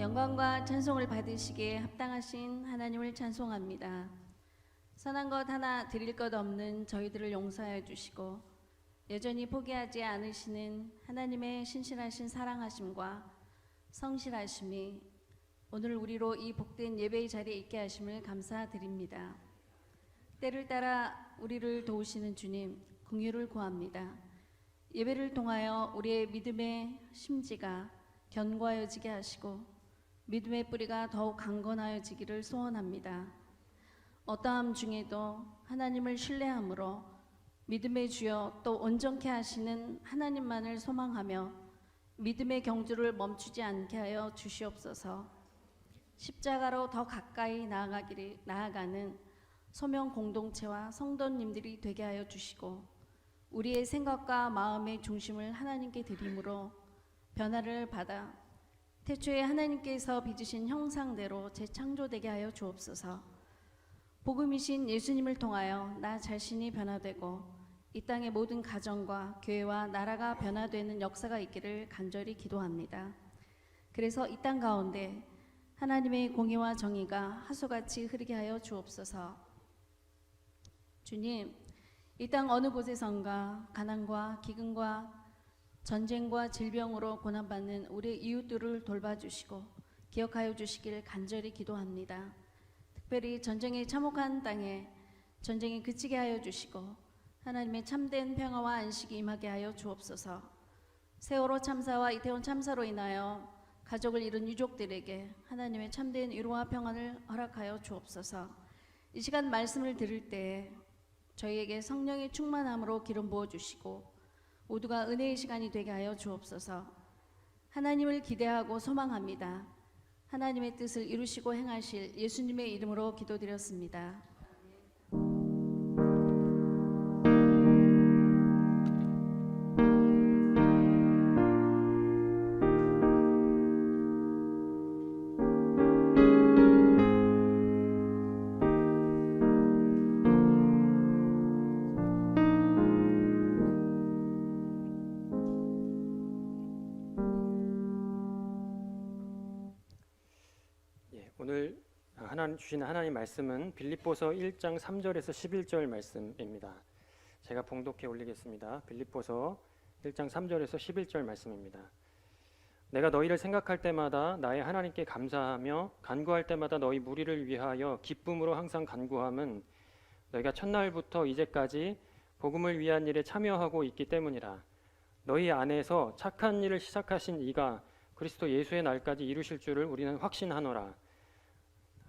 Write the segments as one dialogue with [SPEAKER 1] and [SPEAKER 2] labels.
[SPEAKER 1] 영광과 찬송을 받으시기에 합당하신 하나님을 찬송합니다. 선한 것 하나 드릴 것 없는 저희들을 용서하여 주시고 여전히 포기하지 않으시는 하나님의 신실하신 사랑하심과 성실하심이 오늘 우리로 이 복된 예배의 자리에 있게 하심을 감사드립니다. 때를 따라 우리를 도우시는 주님, 긍휼을 구합니다. 예배를 통하여 우리의 믿음의 심지가 견고하여지게 하시고 믿음의 뿌리가 더욱 강건하여지기를 소원합니다. 어떠함 중에도 하나님을 신뢰함으로 믿음의 주여 또 온전케 하시는 하나님만을 소망하며 믿음의 경주를 멈추지 않게 하여 주시옵소서. 십자가로 더 가까이 나아가는 소명 공동체와 성도님들이 되게 하여 주시고 우리의 생각과 마음의 중심을 하나님께 드림으로 변화를 받아 태초에 하나님께서 빚으신 형상대로 재창조되게 하여 주옵소서. 복음이신 예수님을 통하여 나 자신이 변화되고 이 땅의 모든 가정과 교회와 나라가 변화되는 역사가 있기를 간절히 기도합니다. 그래서 이 땅 가운데 하나님의 공의와 정의가 하수같이 흐르게 하여 주옵소서. 주님, 이 땅 어느 곳에선가 가난과 기근과 전쟁과 질병으로 고난받는 우리 이웃들을 돌봐주시고 기억하여 주시길 간절히 기도합니다. 특별히 전쟁에 참혹한 땅에 전쟁이 그치게 하여 주시고 하나님의 참된 평화와 안식이 임하게 하여 주옵소서. 세월호 참사와 이태원 참사로 인하여 가족을 잃은 유족들에게 하나님의 참된 위로와 평안을 허락하여 주옵소서. 이 시간 말씀을 들을 때 저희에게 성령의 충만함으로 기름 부어주시고 모두가 은혜의 시간이 되게 하여 주옵소서. 하나님을 기대하고 소망합니다. 하나님의 뜻을 이루시고 행하실 예수님의 이름으로 기도드렸습니다.
[SPEAKER 2] 오늘 주신 하나님 말씀은 빌립보서 1장 3절에서 11절 말씀입니다. 제가 봉독해 올리겠습니다. 빌립보서 1장 3절에서 11절 말씀입니다. 내가 너희를 생각할 때마다 나의 하나님께 감사하며 간구할 때마다 너희 무리를 위하여 기쁨으로 항상 간구함은 너희가 첫날부터 이제까지 복음을 위한 일에 참여하고 있기 때문이라. 너희 안에서 착한 일을 시작하신 이가 그리스도 예수의 날까지 이루실 줄을 우리는 확신하노라.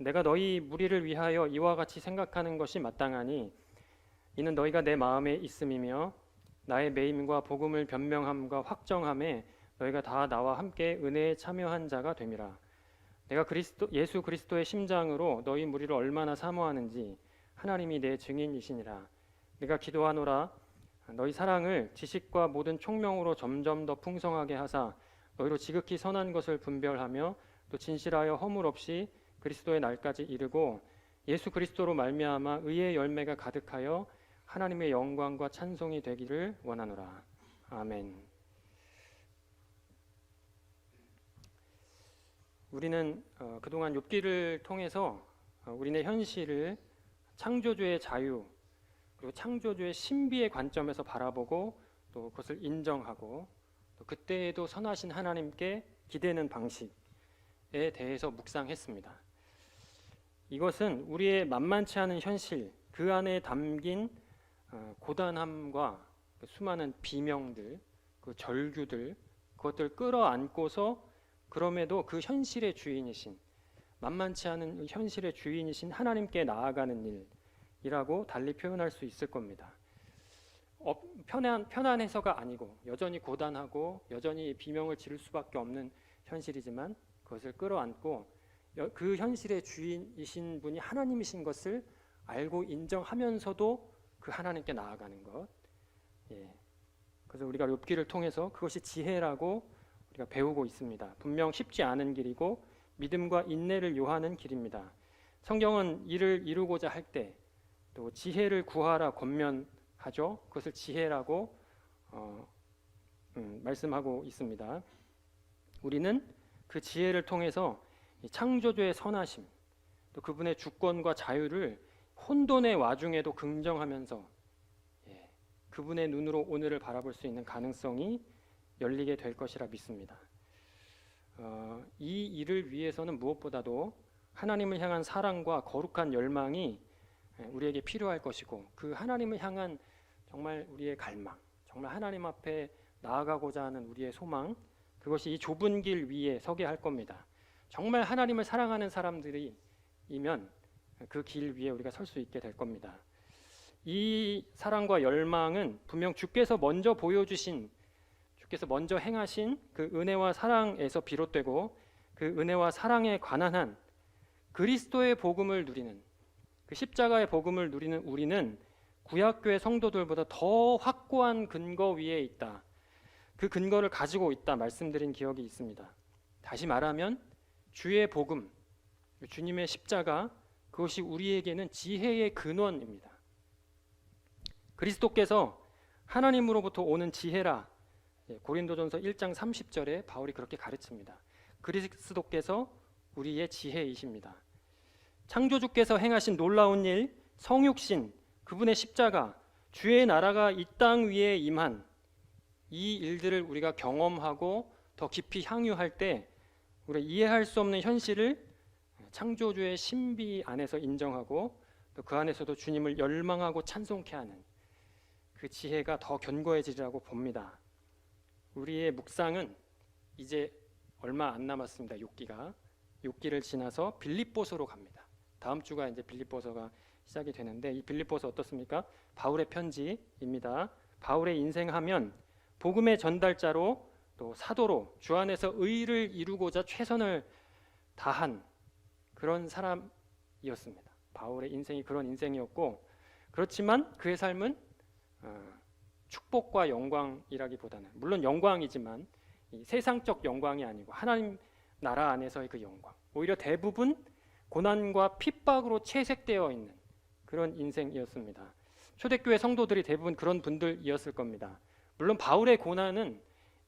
[SPEAKER 2] 내가 너희 무리를 위하여 이와 같이 생각하는 것이 마땅하니 이는 너희가 내 마음에 있음이며 나의 매임과 복음을 변명함과 확정함에 너희가 다 나와 함께 은혜에 참여한 자가 됨이라. 내가 예수 그리스도의 심장으로 너희 무리를 얼마나 사모하는지 하나님이 내 증인이시니라. 내가 기도하노라. 너희 사랑을 지식과 모든 총명으로 점점 더 풍성하게 하사 너희로 지극히 선한 것을 분별하며 또 진실하여 허물 없이 그리스도의 날까지 이르고 예수 그리스도로 말미암아 의의 열매가 가득하여 하나님의 영광과 찬송이 되기를 원하노라. 아멘. 우리는 그동안 욥기를 통해서 우리네 현실을 창조주의 자유 그리고 창조주의 신비의 관점에서 바라보고 또 그것을 인정하고 또 그때에도 선하신 하나님께 기대는 방식에 대해서 묵상했습니다. 이것은 우리의 만만치 않은 현실, 그 안에 담긴 고단함과 수많은 비명들, 그 절규들, 그것들 끌어안고서 그럼에도 그 현실의 주인이신, 만만치 않은 현실의 주인이신 하나님께 나아가는 일이라고 달리 표현할 수 있을 겁니다. 편안해서가 아니고 여전히 고단하고 여전히 비명을 지를 수밖에 없는 현실이지만 그것을 끌어안고 그 현실의 주인이신 분이 하나님이신 것을 알고 인정하면서도 그 하나님께 나아가는 것. 그래서 우리가 욥기를 통해서 그것이 지혜라고 우리가 배우고 있습니다. 분명 쉽지 않은 길이고 믿음과 인내를 요하는 길입니다. 성경은 이를 이루고자 할 때 또 지혜를 구하라 권면하죠. 그것을 지혜라고 말씀하고 있습니다. 우리는 그 지혜를 통해서 이 창조주의 선하심, 또 그분의 주권과 자유를 혼돈의 와중에도 긍정하면서 그분의 눈으로 오늘을 바라볼 수 있는 가능성이 열리게 될 것이라 믿습니다. 이 일을 위해서는 무엇보다도 하나님을 향한 사랑과 거룩한 열망이 우리에게 필요할 것이고, 그 하나님을 향한 정말 우리의 갈망, 정말 하나님 앞에 나아가고자 하는 우리의 소망, 그것이 이 좁은 길 위에 서게 할 겁니다. 정말 하나님을 사랑하는 사람들이면 그 길 위에 우리가 설 수 있게 될 겁니다. 이 사랑과 열망은 분명 주께서 먼저 보여주신, 주께서 먼저 행하신 그 은혜와 사랑에서 비롯되고, 그 은혜와 사랑에 관한 한 그리스도의 복음을 누리는, 그 십자가의 복음을 누리는 우리는 구약교회 성도들보다 더 확고한 근거 위에 있다, 그 근거를 가지고 있다 말씀드린 기억이 있습니다. 다시 말하면 주의 복음, 주님의 십자가, 그것이 우리에게는 지혜의 근원입니다. 그리스도께서 하나님으로부터 오는 지혜라, 고린도전서 1장 30절에 바울이 그렇게 가르칩니다. 그리스도께서 우리의 지혜이십니다. 창조주께서 행하신 놀라운 일, 성육신, 그분의 십자가, 주의 나라가 이 땅 위에 임한 이 일들을 우리가 경험하고 더 깊이 향유할 때 우리가 이해할 수 없는 현실을 창조주의 신비 안에서 인정하고, 또 그 안에서도 주님을 열망하고 찬송케 하는 그 지혜가 더 견고해지리라고 봅니다. 우리의 묵상은 이제 얼마 안 남았습니다. 욥기를 지나서 빌립보서로 갑니다. 다음 주가 이제 빌립보서가 시작이 되는데, 이 빌립보서 어떻습니까? 바울의 편지입니다. 바울의 인생하면 복음의 전달자로, 또 사도로 주 안에서 의를 이루고자 최선을 다한 그런 사람이었습니다. 바울의 인생이 그런 인생이었고, 그렇지만 그의 삶은 축복과 영광이라기보다는, 물론 영광이지만 이 세상적 영광이 아니고 하나님 나라 안에서의 그 영광, 오히려 대부분 고난과 핍박으로 채색되어 있는 그런 인생이었습니다. 초대교회 성도들이 대부분 그런 분들이었을 겁니다. 물론 바울의 고난은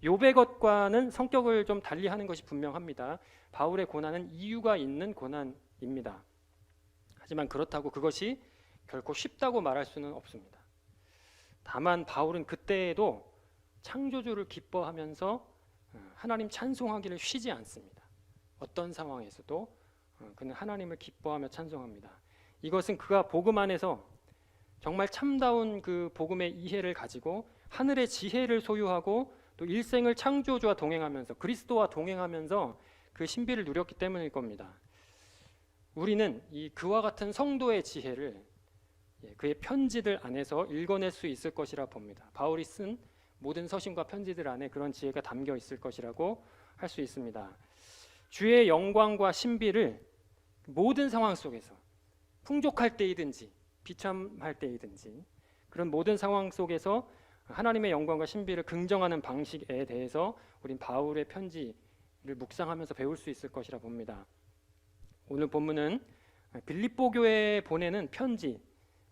[SPEAKER 2] 욥의 것과는 성격을 좀 달리하는 것이 분명합니다. 바울의 고난은 이유가 있는 고난입니다. 하지만 그렇다고 그것이 결코 쉽다고 말할 수는 없습니다. 다만 바울은 그때에도 창조주를 기뻐하면서 하나님 찬송하기를 쉬지 않습니다. 어떤 상황에서도 그는 하나님을 기뻐하며 찬송합니다. 이것은 그가 복음 안에서 정말 참다운 그 복음의 이해를 가지고 하늘의 지혜를 소유하고, 또 일생을 창조주와 동행하면서, 그리스도와 동행하면서 그 신비를 누렸기 때문일 겁니다. 우리는 이 그와 같은 성도의 지혜를 그의 편지들 안에서 읽어낼 수 있을 것이라 봅니다. 바울이 쓴 모든 서신과 편지들 안에 그런 지혜가 담겨 있을 것이라고 할 수 있습니다. 주의 영광과 신비를 모든 상황 속에서, 풍족할 때이든지 비참할 때이든지 그런 모든 상황 속에서 하나님의 영광과 신비를 긍정하는 방식에 대해서 우린 바울의 편지를 묵상하면서 배울 수 있을 것이라 봅니다. 오늘 본문은 빌립보 교회에 보내는 편지,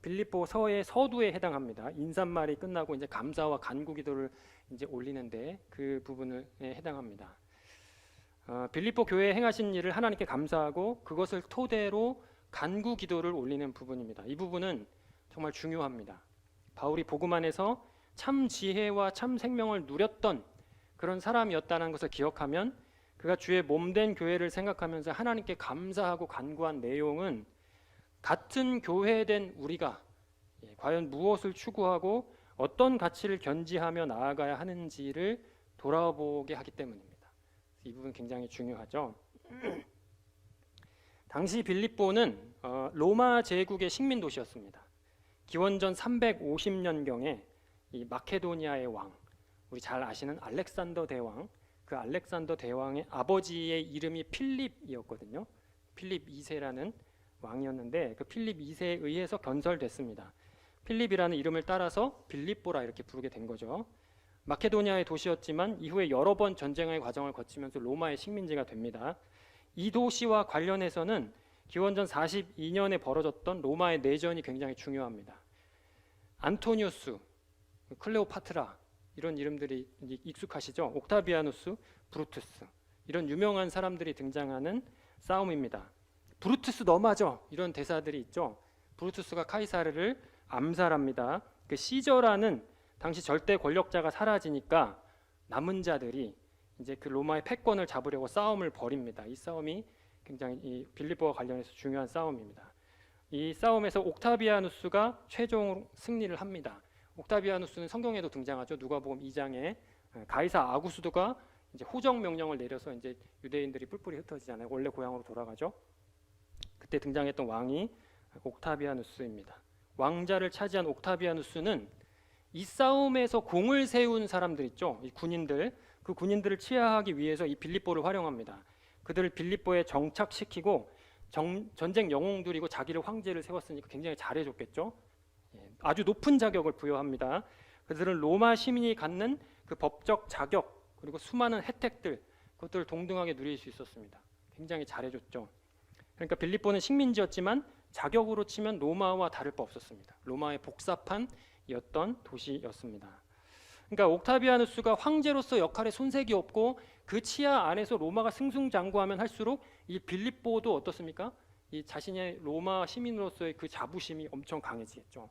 [SPEAKER 2] 빌립보서의 서두에 해당합니다. 인사말이 끝나고 이제 감사와 간구 기도를 이제 올리는데 그 부분에 해당합니다. 빌립보 교회에 행하신 일을 하나님께 감사하고 그것을 토대로 간구 기도를 올리는 부분입니다. 이 부분은 정말 중요합니다. 바울이 복음 안에서 참 지혜와 참 생명을 누렸던 그런 사람이었다는 것을 기억하면, 그가 주의 몸된 교회를 생각하면서 하나님께 감사하고 간구한 내용은 같은 교회된 우리가 과연 무엇을 추구하고 어떤 가치를 견지하며 나아가야 하는지를 돌아보게 하기 때문입니다. 이 부분 굉장히 중요하죠. 당시 빌립보는 로마 제국의 식민 도시였습니다. 기원전 350년경에 이 마케도니아의 왕, 우리 잘 아시는 알렉산더 대왕, 그 알렉산더 대왕의 아버지의 이름이 필립이었거든요. 필립 2세라는 왕이었는데 그 필립 2세에 의해서 건설됐습니다. 필립이라는 이름을 따라서 빌립보라 이렇게 부르게 된 거죠. 마케도니아의 도시였지만 이후에 여러 번 전쟁의 과정을 거치면서 로마의 식민지가 됩니다. 이 도시와 관련해서는 기원전 42년에 벌어졌던 로마의 내전이 굉장히 중요합니다. 안토니우스, 클레오파트라 이런 이름들이 익숙하시죠? 옥타비아누스, 브루투스, 이런 유명한 사람들이 등장하는 싸움입니다. 브루투스 너 맞아 이런 대사들이 있죠. 브루투스가 카이사르를 암살합니다. 그 시저라는 당시 절대 권력자가 사라지니까 남은 자들이 이제 그 로마의 패권을 잡으려고 싸움을 벌입니다. 이 싸움이 굉장히 이 빌립보와 관련해서 중요한 싸움입니다. 이 싸움에서 옥타비아누스가 최종 승리를 합니다. 옥타비아누스는 성경에도 등장하죠. 누가복음 2장에 가이사 아구스도가 이제 호정 명령을 내려서 이제 유대인들이 뿔뿔이 흩어지잖아요. 원래 고향으로 돌아가죠. 그때 등장했던 왕이 옥타비아누스입니다. 왕자를 차지한 옥타비아누스는 이 싸움에서 공을 세운 사람들 있죠. 이 군인들, 그 군인들을 치하하기 위해서 이 빌립보를 활용합니다. 그들을 빌립보에 정착시키고 전쟁 영웅들이고 자기를 황제를 세웠으니까 굉장히 잘해줬겠죠. 아주 높은 자격을 부여합니다. 그들은 로마 시민이 갖는 그 법적 자격 그리고 수많은 혜택들 그것들을 동등하게 누릴 수 있었습니다. 굉장히 잘해줬죠. 그러니까 빌립보는 식민지였지만 자격으로 치면 로마와 다를 바 없었습니다. 로마의 복사판이었던 도시였습니다. 그러니까 옥타비아누스가 황제로서 역할에 손색이 없고 그 치하 안에서 로마가 승승장구하면 할수록 이 빌립보도 어떻습니까? 이 자신의 로마 시민으로서의 그 자부심이 엄청 강해지겠죠.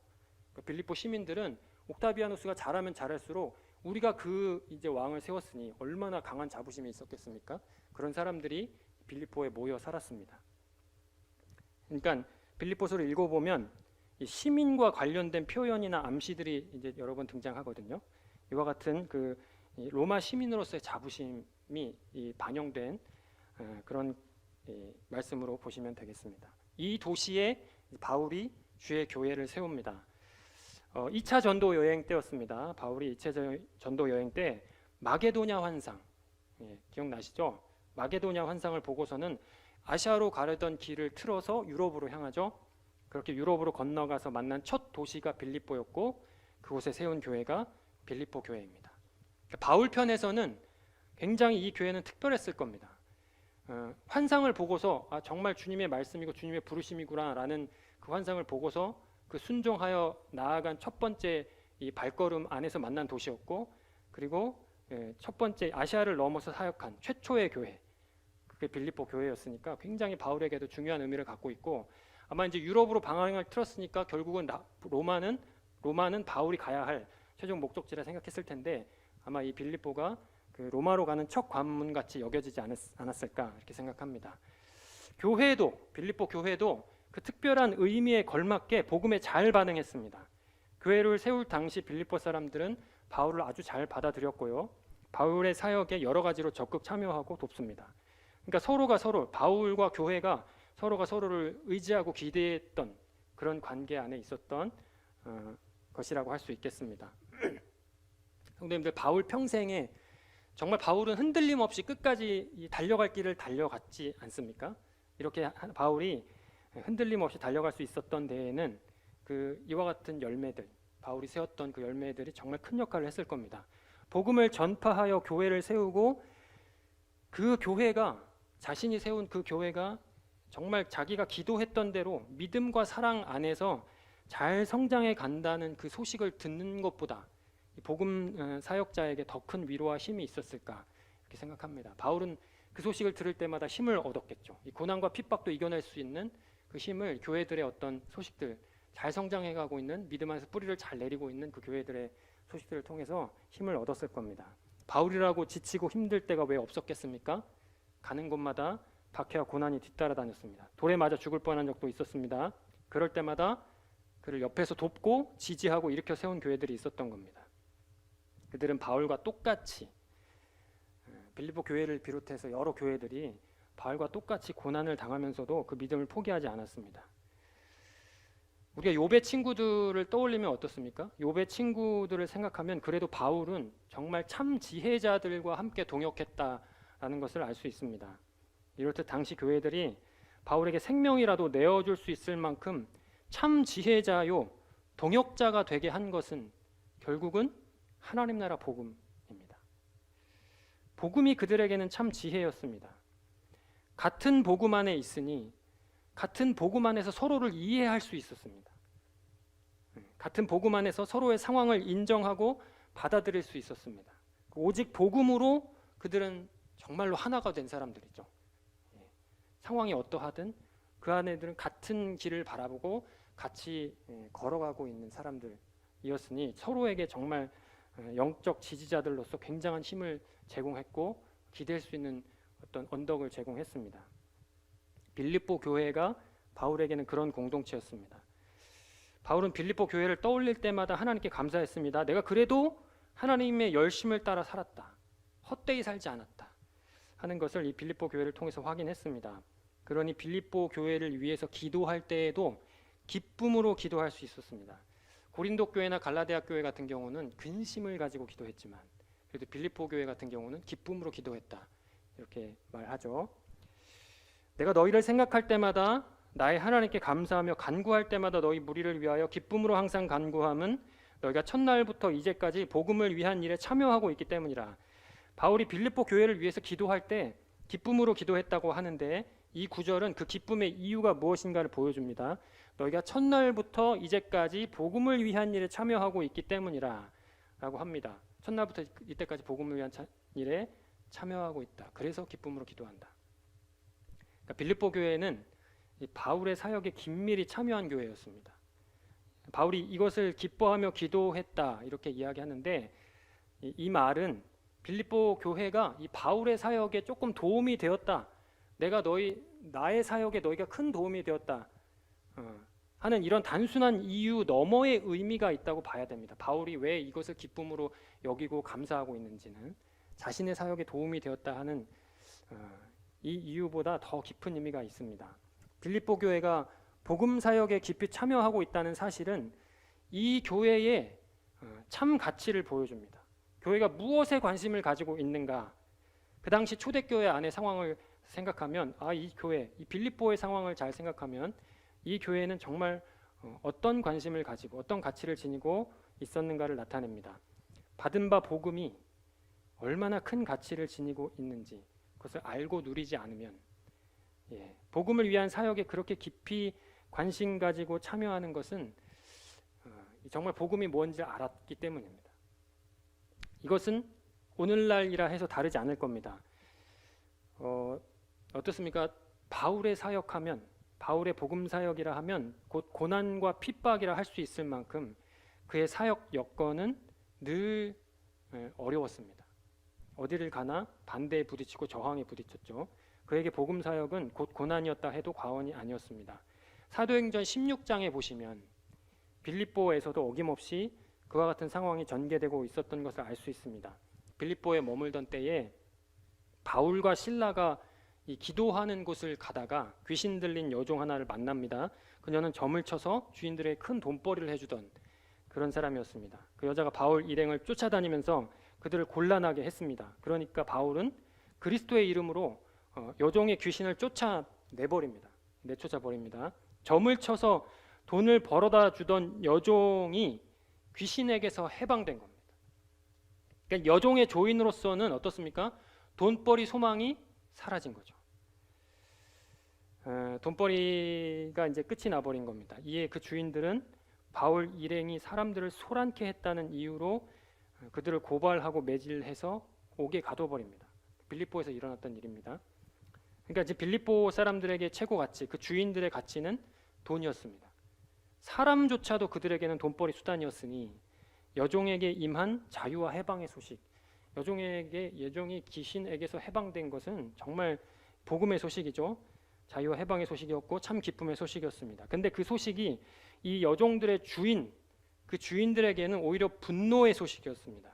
[SPEAKER 2] 그러니까 빌립보 시민들은 옥타비아누스가 잘하면 잘할수록 우리가 그 이제 왕을 세웠으니 얼마나 강한 자부심이 있었겠습니까? 그런 사람들이 빌립보에 모여 살았습니다. 그러니까 빌립보서를 읽어보면 이 시민과 관련된 표현이나 암시들이 이제 여러 번 등장하거든요. 이와 같은 그 로마 시민으로서의 자부심이 반영된 그런 말씀으로 보시면 되겠습니다. 이 도시에 바울이 주의 교회를 세웁니다. 2차 전도 여행 때였습니다. 바울이 2차 전도 여행 때 마게도냐 환상, 기억나시죠? 마게도냐 환상을 보고서는 아시아로 가려던 길을 틀어서 유럽으로 향하죠. 그렇게 유럽으로 건너가서 만난 첫 도시가 빌립보였고 그곳에 세운 교회가 빌립보 교회입니다. 바울 편에서는 굉장히 이 교회는 특별했을 겁니다. 환상을 보고서 정말 주님의 말씀이고 주님의 부르심이구나라는 그 환상을 보고서 그 순종하여 나아간 첫 번째 이 발걸음 안에서 만난 도시였고 그리고 첫 번째 아시아를 넘어서 사역한 최초의 교회 그게 빌립보 교회였으니까 굉장히 바울에게도 중요한 의미를 갖고 있고 아마 이제 유럽으로 방향을 틀었으니까 결국은 로마는 바울이 가야 할 최종 목적지라 생각했을 텐데 아마 이 빌립보가 그 로마로 가는 첫 관문 같이 여겨지지 않았을까 이렇게 생각합니다. 교회도 빌립보 교회도 그 특별한 의미에 걸맞게 복음에 잘 반응했습니다. 교회를 세울 당시 빌립보 사람들은 바울을 아주 잘 받아들였고요. 바울의 사역에 여러 가지로 적극 참여하고 돕습니다. 그러니까 바울과 교회가 서로가 서로를 의지하고 기대했던 그런 관계 안에 있었던 것이라고 할 수 있겠습니다. 성도님들, 바울 평생에 정말 바울은 흔들림 없이 끝까지 달려갈 길을 달려갔지 않습니까? 이렇게 바울이 흔들림 없이 달려갈 수 있었던 데에는 이와 같은 열매들, 바울이 세웠던 그 열매들이 정말 큰 역할을 했을 겁니다. 복음을 전파하여 교회를 세우고 그 교회가 자신이 세운 그 교회가 정말 자기가 기도했던 대로 믿음과 사랑 안에서 잘 성장해 간다는 그 소식을 듣는 것보다 복음 사역자에게 더 큰 위로와 힘이 있었을까 이렇게 생각합니다. 바울은 그 소식을 들을 때마다 힘을 얻었겠죠. 이 고난과 핍박도 이겨낼 수 있는 그 힘을 교회들의 어떤 소식들, 잘 성장해가고 있는 믿음 안에서 뿌리를 잘 내리고 있는 그 교회들의 소식들을 통해서 힘을 얻었을 겁니다. 바울이라고 지치고 힘들 때가 왜 없었겠습니까? 가는 곳마다 박해와 고난이 뒤따라 다녔습니다. 돌에 맞아 죽을 뻔한 적도 있었습니다. 그럴 때마다 그를 옆에서 돕고 지지하고 일으켜 세운 교회들이 있었던 겁니다. 그들은 바울과 똑같이 빌립보 교회를 비롯해서 여러 교회들이 바울과 똑같이 고난을 당하면서도 그 믿음을 포기하지 않았습니다. 우리가 욥의 친구들을 떠올리면 어떻습니까? 욥의 친구들을 생각하면 그래도 바울은 정말 참 지혜자들과 함께 동역했다라는 것을 알 수 있습니다. 이렇듯 당시 교회들이 바울에게 생명이라도 내어줄 수 있을 만큼 참 지혜자요 동역자가 되게 한 것은 결국은 하나님 나라 복음입니다. 복음이 그들에게는 참 지혜였습니다. 같은 복음 안에 있으니 같은 복음 안에서 서로를 이해할 수 있었습니다. 같은 복음 안에서 서로의 상황을 인정하고 받아들일 수 있었습니다. 오직 복음으로 그들은 정말로 하나가 된 사람들이죠. 예. 상황이 어떠하든 그 안에들은 같은 길을 바라보고 같이 걸어가고 있는 사람들이었으니 서로에게 정말 영적 지지자들로서 굉장한 힘을 제공했고 기댈 수 있는 어떤 언덕을 제공했습니다. 빌립보 교회가 바울에게는 그런 공동체였습니다. 바울은 빌립보 교회를 떠올릴 때마다 하나님께 감사했습니다. 내가 그래도 하나님의 열심을 따라 살았다. 헛되이 살지 않았다. 하는 것을 이 빌립보 교회를 통해서 확인했습니다. 그러니 빌립보 교회를 위해서 기도할 때에도 기쁨으로 기도할 수 있었습니다. 고린도 교회나 갈라디아 교회 같은 경우는 근심을 가지고 기도했지만 그래도 빌립보 교회 같은 경우는 기쁨으로 기도했다. 이렇게 말하죠. 내가 너희를 생각할 때마다 나의 하나님께 감사하며 간구할 때마다 너희 무리를 위하여 기쁨으로 항상 간구함은 너희가 첫날부터 이제까지 복음을 위한 일에 참여하고 있기 때문이라. 바울이 빌립보 교회를 위해서 기도할 때 기쁨으로 기도했다고 하는데 이 구절은 그 기쁨의 이유가 무엇인가를 보여줍니다. 너희가 첫날부터 이제까지 복음을 위한 일에 참여하고 있기 때문이라 라고 합니다. 첫날부터 이때까지 복음을 위한 일에 참여하고 있다. 그래서 기쁨으로 기도한다. 그러니까 빌립보 교회는 이 바울의 사역에 긴밀히 참여한 교회였습니다. 바울이 이것을 기뻐하며 기도했다 이렇게 이야기하는데 이 말은 빌립보 교회가 이 바울의 사역에 조금 도움이 되었다. 나의 사역에 너희가 큰 도움이 되었다 하는 이런 단순한 이유 너머의 의미가 있다고 봐야 됩니다. 바울이 왜 이것을 기쁨으로 여기고 감사하고 있는지는 자신의 사역에 도움이 되었다 하는 이 이유보다 더 깊은 의미가 있습니다. 빌립보 교회가 복음 사역에 깊이 참여하고 있다는 사실은 이 교회의 참 가치를 보여줍니다. 교회가 무엇에 관심을 가지고 있는가? 그 당시 초대교회 안의 상황을 생각하면 이 교회, 이 빌립보의 상황을 잘 생각하면 이 교회는 정말 어떤 관심을 가지고 어떤 가치를 지니고 있었는가를 나타냅니다. 받은 바 복음이 얼마나 큰 가치를 지니고 있는지 그것을 알고 누리지 않으면 복음을 위한 사역에 그렇게 깊이 관심 가지고 참여하는 것은 정말 복음이 뭔지 알았기 때문입니다. 이것은 오늘날이라 해서 다르지 않을 겁니다. 어떻습니까? 바울의 사역하면 바울의 복음 사역이라 하면 곧 고난과 핍박이라 할 수 있을 만큼 그의 사역 여건은 늘 어려웠습니다. 어디를 가나 반대에 부딪히고 저항에 부딪혔죠. 그에게 복음 사역은 곧 고난이었다 해도 과언이 아니었습니다. 사도행전 16장에 보시면 빌립보에서도 어김없이 그와 같은 상황이 전개되고 있었던 것을 알 수 있습니다. 빌립보에 머물던 때에 바울과 실라가 이 기도하는 곳을 가다가 귀신 들린 여종 하나를 만납니다. 그녀는 점을 쳐서 주인들에게 큰 돈벌이를 해주던 그런 사람이었습니다. 그 여자가 바울 일행을 쫓아다니면서 그들을 곤란하게 했습니다. 그러니까 바울은 그리스도의 이름으로 여종의 귀신을 내쫓아 버립니다. 점을 쳐서 돈을 벌어다 주던 여종이 귀신에게서 해방된 겁니다. 그러니까 여종의 조인으로서는 어떻습니까? 돈벌이 소망이 사라진 거죠. 돈벌이가 이제 끝이 나버린 겁니다. 이에 그 주인들은 바울 일행이 사람들을 소란케 했다는 이유로 그들을 고발하고 매질해서 옥에 가둬버립니다. 빌립보에서 일어났던 일입니다. 그러니까 이제 빌립보 사람들에게 최고 가치, 그 주인들의 가치는 돈이었습니다. 사람조차도 그들에게는 돈벌이 수단이었으니 여종에게 임한 자유와 해방의 소식, 여종이 귀신에게서 해방된 것은 정말 복음의 소식이죠. 자유와 해방의 소식이었고 참 기쁨의 소식이었습니다. 근데 그 소식이 이 여종들의 그 주인들에게는 오히려 분노의 소식이었습니다.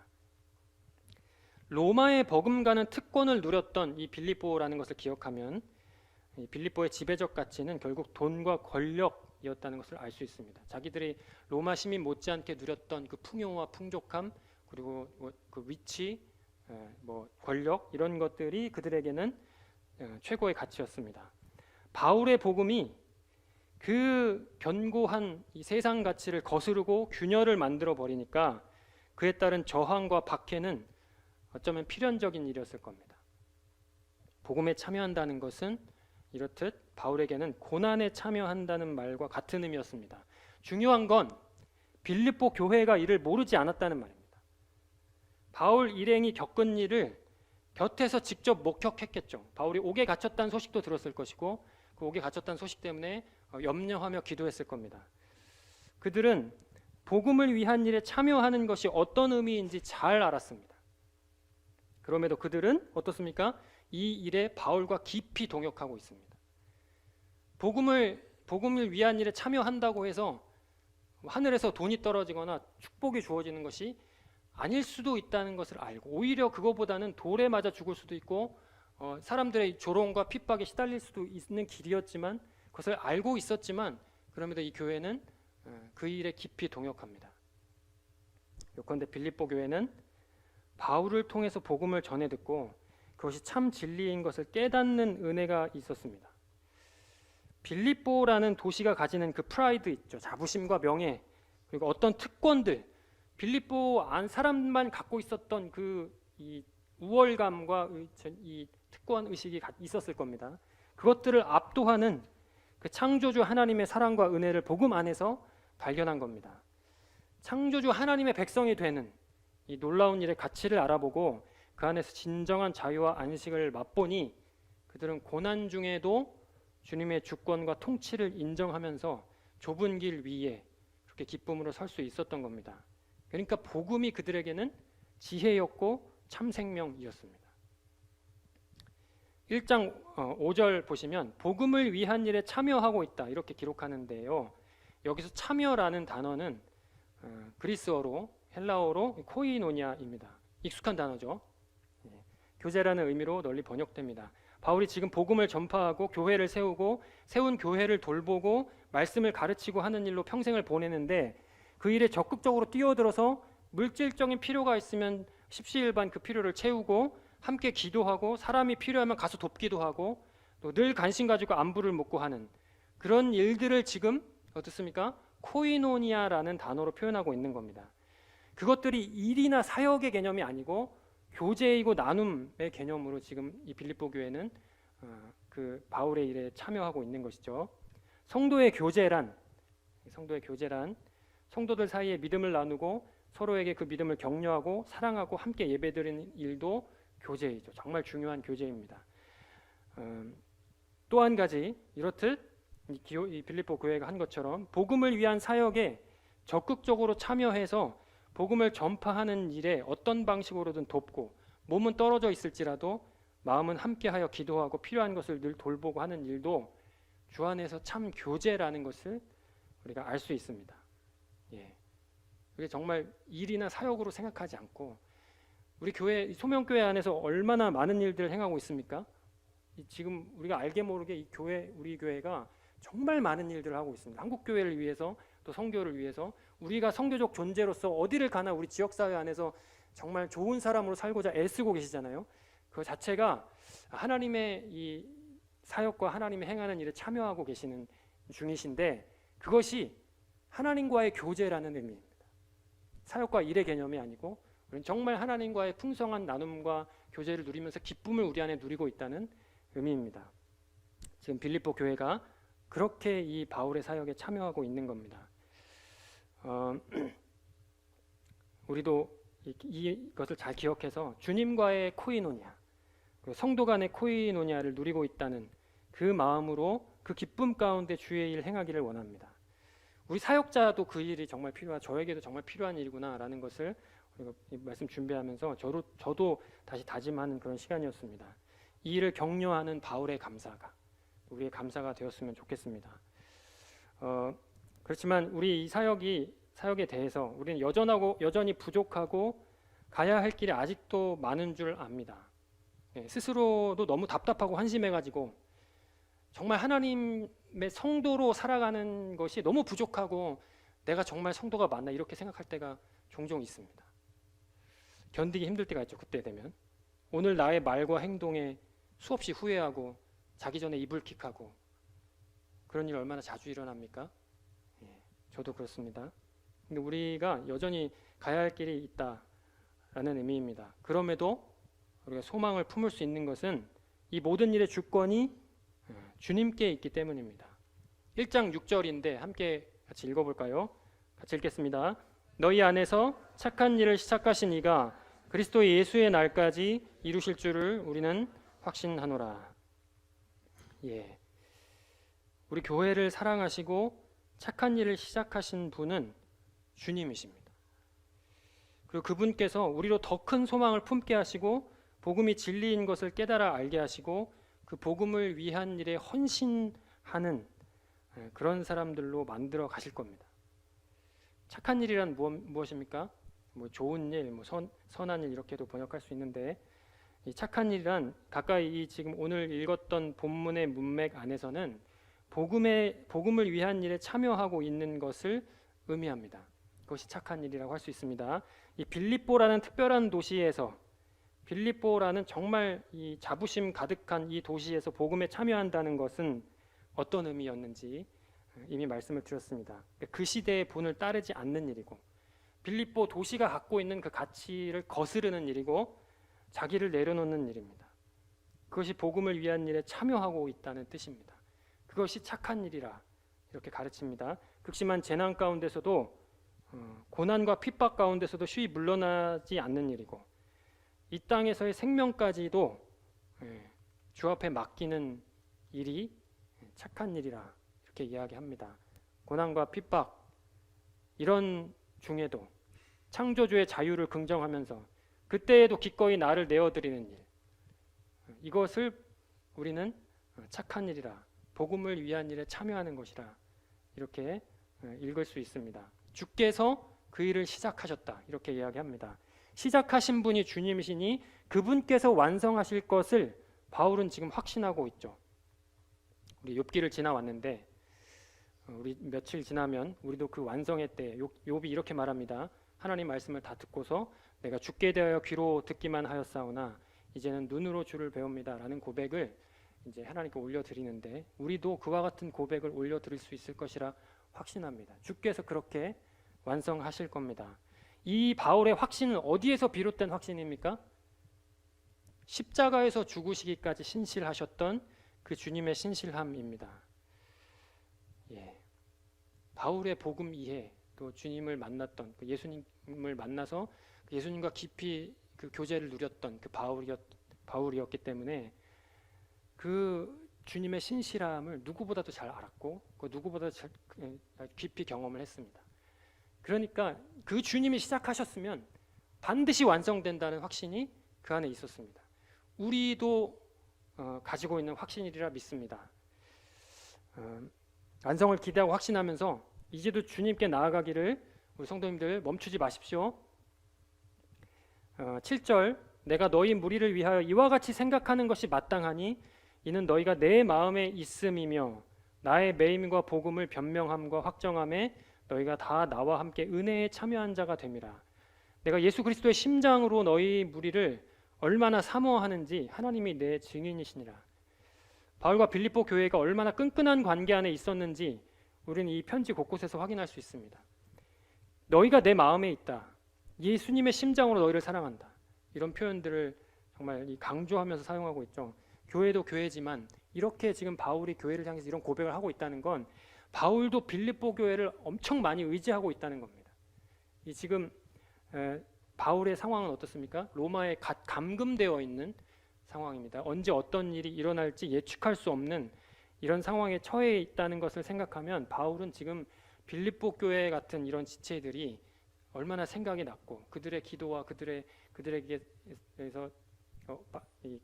[SPEAKER 2] 로마의 버금가는 특권을 누렸던 이 빌립보라는 것을 기억하면 이 빌립보의 지배적 가치는 결국 돈과 권력이었다는 것을 알 수 있습니다. 자기들이 로마 시민 못지않게 누렸던 그 풍요와 풍족함 그리고 그 위치, 권력 이런 것들이 그들에게는 최고의 가치였습니다. 바울의 복음이 그 견고한 이 세상 가치를 거스르고 균열을 만들어 버리니까 그에 따른 저항과 박해는 어쩌면 필연적인 일이었을 겁니다. 복음에 참여한다는 것은 이렇듯 바울에게는 고난에 참여한다는 말과 같은 의미였습니다. 중요한 건 빌립보 교회가 이를 모르지 않았다는 말입니다. 바울 일행이 겪은 일을 곁에서 직접 목격했겠죠. 바울이 옥에 갇혔다는 소식도 들었을 것이고 그 옥에 갇혔다는 소식 때문에 염려하며 기도했을 겁니다. 그들은 복음을 위한 일에 참여하는 것이 어떤 의미인지 잘 알았습니다. 그럼에도 그들은 어떻습니까? 이 일에 바울과 깊이 동역하고 있습니다. 복음을 위한 일에 참여한다고 해서 하늘에서 돈이 떨어지거나 축복이 주어지는 것이 아닐 수도 있다는 것을 알고, 오히려 그거보다는 돌에 맞아 죽을 수도 있고 사람들의 조롱과 핍박에 시달릴 수도 있는 길이었지만, 그것을 알고 있었지만 그럼에도 이 교회는 그 일에 깊이 동역합니다. 요컨대 빌립보 교회는 바울을 통해서 복음을 전해 듣고 그것이 참 진리인 것을 깨닫는 은혜가 있었습니다. 빌립보라는 도시가 가지는 그 프라이드 있죠. 자부심과 명예, 그리고 어떤 특권들, 빌립보 안 사람만 갖고 있었던 이 우월감과 이 특권 의식이 있었을 겁니다. 그것들을 압도하는 그 창조주 하나님의 사랑과 은혜를 복음 안에서 발견한 겁니다. 창조주 하나님의 백성이 되는 이 놀라운 일의 가치를 알아보고 그 안에서 진정한 자유와 안식을 맛보니 그들은 고난 중에도 주님의 주권과 통치를 인정하면서 좁은 길 위에 그렇게 기쁨으로 설 수 있었던 겁니다. 그러니까 복음이 그들에게는 지혜였고 참 생명이었습니다. 1장 5절 보시면 복음을 위한 일에 참여하고 있다 이렇게 기록하는데요. 여기서 참여라는 단어는 그리스어로 헬라어로 코이노니아입니다. 익숙한 단어죠. 교제라는 의미로 널리 번역됩니다. 바울이 지금 복음을 전파하고 교회를 세우고 세운 교회를 돌보고 말씀을 가르치고 하는 일로 평생을 보내는데 그 일에 적극적으로 뛰어들어서 물질적인 필요가 있으면 십시일반 그 필요를 채우고 함께 기도하고 사람이 필요하면 가서 돕기도 하고 또 늘 관심 가지고 안부를 묻고 하는 그런 일들을 지금 어떻습니까? 코이노니아라는 단어로 표현하고 있는 겁니다. 그것들이 일이나 사역의 개념이 아니고 교제이고 나눔의 개념으로 지금 이 빌립보 교회는 그 바울의 일에 참여하고 있는 것이죠. 성도의 교제란 성도들 사이에 믿음을 나누고 서로에게 그 믿음을 격려하고 사랑하고 함께 예배드리는 일도 교제이죠. 정말 중요한 교제입니다. 또 한 가지 이렇듯 이 빌립보 교회가 한 것처럼 복음을 위한 사역에 적극적으로 참여해서 복음을 전파하는 일에 어떤 방식으로든 돕고 몸은 떨어져 있을지라도 마음은 함께하여 기도하고 필요한 것을 늘 돌보고 하는 일도 주 안에서 참 교제라는 것을 우리가 알 수 있습니다. 그게 정말 일이나 사역으로 생각하지 않고 우리 교회 소명교회 안에서 얼마나 많은 일들을 행하고 있습니까? 지금 우리가 알게 모르게 우리 교회가 정말 많은 일들을 하고 있습니다. 한국 교회를 위해서 또 선교를 위해서 우리가 선교적 존재로서 어디를 가나 우리 지역사회 안에서 정말 좋은 사람으로 살고자 애쓰고 계시잖아요. 그 자체가 하나님의 이 사역과 하나님의 행하는 일에 참여하고 계시는 중이신데 그것이 하나님과의 교제라는 의미입니다. 사역과 일의 개념이 아니고 우리는 정말 하나님과의 풍성한 나눔과 교제를 누리면서 기쁨을 우리 안에 누리고 있다는 의미입니다. 지금 빌립보 교회가 그렇게 이 바울의 사역에 참여하고 있는 겁니다. 우리도 이것을 잘 기억해서 주님과의 코이노니아, 성도 간의 코이노니아를 누리고 있다는 그 마음으로 그 기쁨 가운데 주의 일 행하기를 원합니다. 우리 사역자도 그 일이 정말 저에게도 정말 필요한 일이구나라는 것을 우리가 이 말씀 준비하면서 저도 다시 다짐하는 그런 시간이었습니다. 이 일을 격려하는 바울의 감사가 우리의 감사가 되었으면 좋겠습니다. 그렇지만 우리 이 사역에 대해서 우리는 여전히 부족하고 가야 할 길이 아직도 많은 줄 압니다. 스스로도 너무 답답하고 한심해가지고 정말 하나님의 성도로 살아가는 것이 너무 부족하고 내가 정말 성도가 맞나 이렇게 생각할 때가 종종 있습니다. 견디기 힘들 때가 있죠. 그때 되면 오늘 나의 말과 행동에 수없이 후회하고 자기 전에 이불킥하고 그런 일 얼마나 자주 일어납니까? 저도 그렇습니다. 근데 우리가 여전히 가야 할 길이 있다라는 의미입니다. 그럼에도 우리가 소망을 품을 수 있는 것은 이 모든 일의 주권이 주님께 있기 때문입니다. 1장 6절인데 함께 같이 읽어볼까요? 같이 읽겠습니다. 너희 안에서 착한 일을 시작하신 이가 그리스도 예수의 날까지 이루실 줄을 우리는 확신하노라. 예. 우리 교회를 사랑하시고 착한 일을 시작하신 분은 주님이십니다. 그리고 그분께서 우리로 더 큰 소망을 품게 하시고 복음이 진리인 것을 깨달아 알게 하시고 그 복음을 위한 일에 헌신하는 그런 사람들로 만들어 가실 겁니다. 착한 일이란 무엇입니까? 뭐 좋은 일, 뭐 선한 일 이렇게도 번역할 수 있는데 이 착한 일이란 가까이 이 지금 오늘 읽었던 본문의 문맥 안에서는 복음을 위한 일에 참여하고 있는 것을 의미합니다. 그것이 착한 일이라고 할 수 있습니다. 이 빌립보라는 특별한 도시에서 빌립보라는 정말 이 자부심 가득한 이 도시에서 복음에 참여한다는 것은 어떤 의미였는지 이미 말씀을 드렸습니다. 그 시대의 본을 따르지 않는 일이고 빌립보 도시가 갖고 있는 그 가치를 거스르는 일이고 자기를 내려놓는 일입니다. 그것이 복음을 위한 일에 참여하고 있다는 뜻입니다. 그것이 착한 일이라 이렇게 가르칩니다. 극심한 재난 가운데서도 고난과 핍박 가운데서도 쉬이 물러나지 않는 일이고 이 땅에서의 생명까지도 주 앞에 맡기는 일이 착한 일이라 이렇게 이야기합니다. 고난과 핍박 이런 중에도 창조주의 자유를 긍정하면서 그때에도 기꺼이 나를 내어드리는 일, 이것을 우리는 착한 일이라 복음을 위한 일에 참여하는 것이라 이렇게 읽을 수 있습니다. 주께서 그 일을 시작하셨다 이렇게 이야기합니다. 시작하신 분이 주님이시니 그분께서 완성하실 것을 바울은 지금 확신하고 있죠. 우리 욥기를 지나왔는데 우리 며칠 지나면 우리도 그 완성의 때 욥이 이렇게 말합니다. 하나님 말씀을 다 듣고서 내가 주께 대하여 귀로 듣기만 하였사오나 이제는 눈으로 주를 배웁니다 라는 고백을 이제 하나님께 올려드리는데 우리도 그와 같은 고백을 올려드릴 수 있을 것이라 확신합니다. 주께서 그렇게 완성하실 겁니다. 이 바울의 확신은 어디에서 비롯된 확신입니까? 십자가에서 죽으시기까지 신실하셨던 그 주님의 신실함입니다. 예. 바울의 복음 이해 또 주님을 만났던 그 예수님을 만나서 그 예수님과 깊이 그 교제를 누렸던 그 바울이었기 때문에 그 주님의 신실함을 누구보다도 잘 알았고 그 누구보다도 깊이 경험을 했습니다. 그러니까 그 주님이 시작하셨으면 반드시 완성된다는 확신이 그 안에 있었습니다. 우리도 가지고 있는 확신이라 믿습니다. 완성을 기대하고 확신하면서 이제도 주님께 나아가기를 우리 성도님들 멈추지 마십시오. 7절 내가 너희 무리를 위하여 이와 같이 생각하는 것이 마땅하니 이는 너희가 내 마음에 있음이며 나의 매임과 복음을 변명함과 확정함에 너희가 다 나와 함께 은혜에 참여한 자가 됨이라. 내가 예수 그리스도의 심장으로 너희 무리를 얼마나 사모하는지 하나님이 내 증인이시니라. 바울과 빌립보 교회가 얼마나 끈끈한 관계 안에 있었는지 우리는 이 편지 곳곳에서 확인할 수 있습니다. 너희가 내 마음에 있다. 예수님의 심장으로 너희를 사랑한다. 이런 표현들을 정말 강조하면서 사용하고 있죠. 교회도 교회지만 이렇게 지금 바울이 교회를 향해서 이런 고백을 하고 있다는 건 바울도 빌립보 교회를 엄청 많이 의지하고 있다는 겁니다. 이 지금 바울의 상황은 어떻습니까? 로마에 감금되어 있는 상황입니다. 언제 어떤 일이 일어날지 예측할 수 없는 이런 상황에 처해 있다는 것을 생각하면 바울은 지금 빌립보 교회 같은 이런 지체들이 얼마나 생각이 났고 그들의 기도와 그들에게서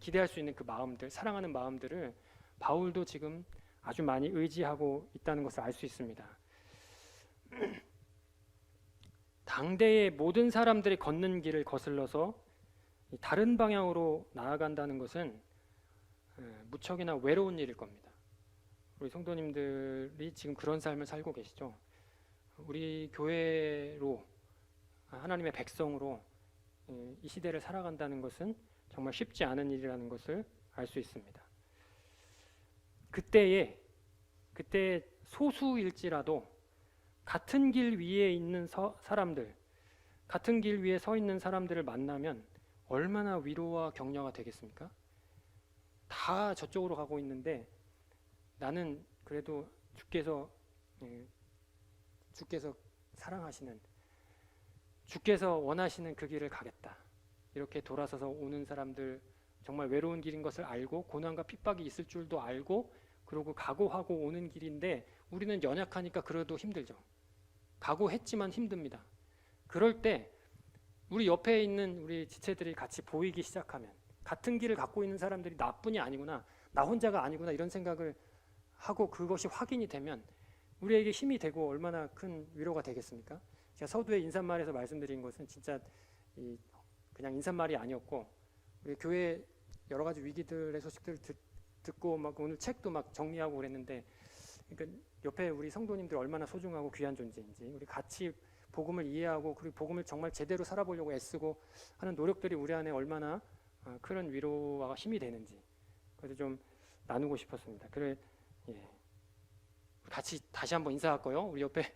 [SPEAKER 2] 기대할 수 있는 그 마음들, 사랑하는 마음들을 바울도 지금 아주 많이 의지하고 있다는 것을 알 수 있습니다. 당대의 모든 사람들이 걷는 길을 거슬러서 다른 방향으로 나아간다는 것은 무척이나 외로운 일일 겁니다. 우리 성도님들이 지금 그런 삶을 살고 계시죠. 우리 교회로 하나님의 백성으로 이 시대를 살아간다는 것은 정말 쉽지 않은 일이라는 것을 알 수 있습니다. 그때 소수일지라도 같은 길 위에 있는 사람들, 같은 길 위에 서 있는 사람들을 만나면 얼마나 위로와 격려가 되겠습니까? 다 저쪽으로 가고 있는데 나는 그래도 주께서 사랑하시는, 주께서 원하시는 그 길을 가겠다. 이렇게 돌아서서 오는 사람들, 정말 외로운 길인 것을 알고 고난과 핍박이 있을 줄도 알고 그러고 각오하고 오는 길인데 우리는 연약하니까 그래도 힘들죠. 각오했지만 힘듭니다. 그럴 때 우리 옆에 있는 우리 지체들이 같이 보이기 시작하면, 같은 길을 갖고 있는 사람들이 나뿐이 아니구나, 나 혼자가 아니구나, 이런 생각을 하고 그것이 확인이 되면 우리에게 힘이 되고 얼마나 큰 위로가 되겠습니까? 제가 서두에 인사말에서 말씀드린 것은 진짜 그냥 인사말이 아니었고, 우리 교회 여러 가지 위기들의 소식들을 듣고 막 오늘 책도 막 정리하고 그랬는데, 그러니까 옆에 우리 성도님들 얼마나 소중하고 귀한 존재인지, 우리 같이 복음을 이해하고 그리고 복음을 정말 제대로 살아보려고 애쓰고 하는 노력들이 우리 안에 얼마나 큰 위로와 힘이 되는지, 그래서 좀 나누고 싶었습니다. 그래, 같이 다시 한번 인사할까요? 우리 옆에